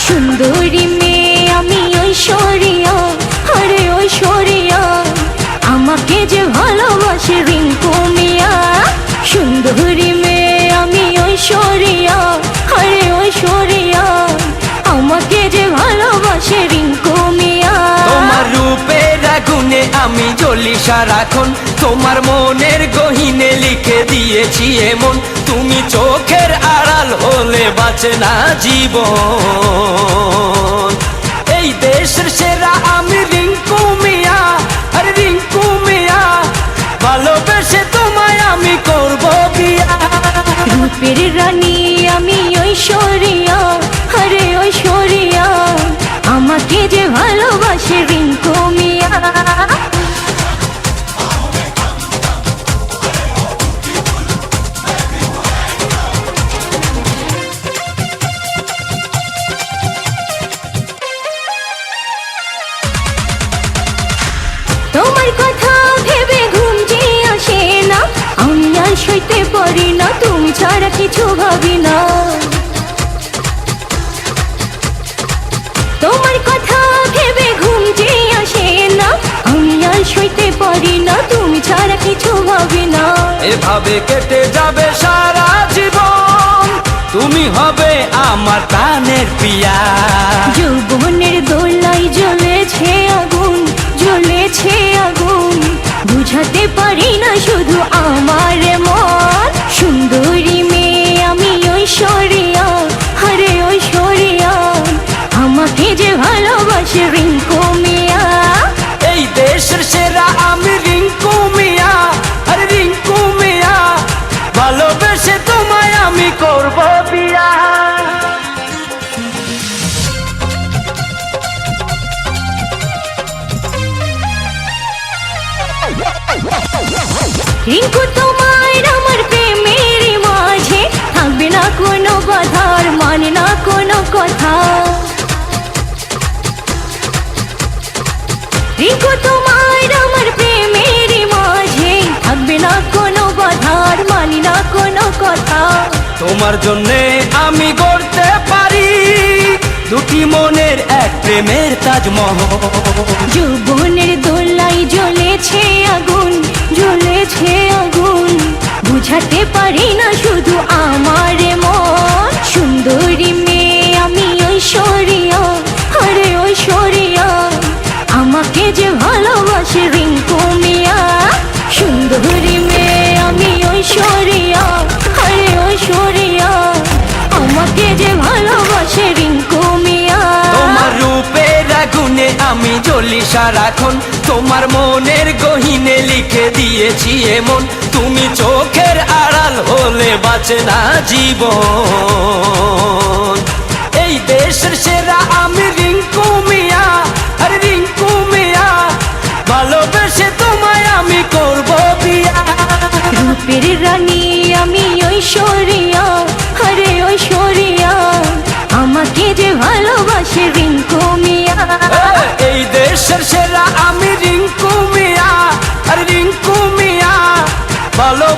সুন্দরী মেয়ে আমি ঐশ্বরিয়া, আরে ঐশ্বরিয়া, আমাকে যে ভালোবাসে রিঙ্কু মিয়া। সুন্দরী মেয়ে আমি ঐশ্বরিয়া, আরে ঐশ্বরিয়া, আমাকে যে ভালোবাসে রিঙ্কু মিয়া। তোমার রূপের আগুনে আমি জ্বলি সারাক্ষণ, তোমার মনের গহিনে লিখে দিয়েছি এমন, তুমি চোখের আড়াল হলে বাঁচে না জীবন। এই দেশের সেরা আমি রিঙ্কু মিয়া, আরে রিঙ্কু মিয়া, ভালোবেসে তোমায় আমি করব বিয়া। রূপের রানী আমি ঐশ্বরিয়া, আরে ঐশ্বরিয়া, আমাকে যে ভালোবাসে রিঙ্কু মিয়া। তোমার কথা ভেবে ঘুম যে আসে না, আমি আর সইতে পারি না, তুমি ছাড়া কিছু ভাবি না। তোমার কথা ভেবে ঘুম যে আসে না, আমি আর সইতে পারি না, তুমি ছাড়া কিছু ভাবি না। এভাবে কেটে যাবে সারা জীবন, তুমি হবে আমার প্রাণের প্রিয়া। যৌবনের দোলাই জ্বলেছে আগুন, জ্বলেছে আগুন, বুঝাতে পারি না শুধু আমার মন। সুন্দরী মেয়ে আমি ঐশ্বরিয়া, আরে ঐশ্বরিয়া, আমাকে যে ভালোবাসে রিঙ্কু মিয়া। এই দেশের সেরা আমি রিঙ্কু মিয়া, আরে রিঙ্কু মিয়া, ভালোবেসে তোমায় আমি করব বিয়া। রিঙ্কু তোমার আমার প্রেমের মাঝে থাকবে না কোনো বাধার, মানে না কোনো কথা। রিঙ্কু তোমার আমার প্রেমের মাঝে থাকবে না কোনো বাধার, মানি না কোনো কথা। তোমার জন্যে আমি গড়তে পারি দুটি মনের এক প্রেমের তাজমহল। যৌবনের দোলাই জ্বলেছে আগুন, জ্বলেছে আগুন, বুঝাতে পারি না শুধু আমার মন। সুন্দরী মেয়ে আমি ঐশ্বরিয়া, আরে ঐশ্বরিয়া, আমাকে যে ভালোবাসে রিঙ্কু মিয়া। সুন্দরী মেয়ে আমি ঐশ্বরিয়া, আরে ঐশ্বরিয়া, আমাকে যে ভালোবাসে রিঙ্কু মিয়া। তোমার রূপের আগুনে আমি জ্বলি সারাক্ষণ, তোমার মনের গহিনে লিখে দিয়েছি এমন, তুমি চোখের আড়াল হলে বাঁচে না জীবন। এই দেশের সেরা আমি রিঙ্কু মিয়া, আরে রিঙ্কু মিয়া, ভালোবেসে তোমায় আমি করব বিয়া। রূপের রানী আমি ঐশ্বরিয়া, আরে ঐশ্বরিয়া, আমাকে যে ভালোবাসে রিঙ্কু মিয়া। এই দেশের সেরা আমি রিঙ্কু মিয়া, আরে রিঙ্কু মিয়া, ভালো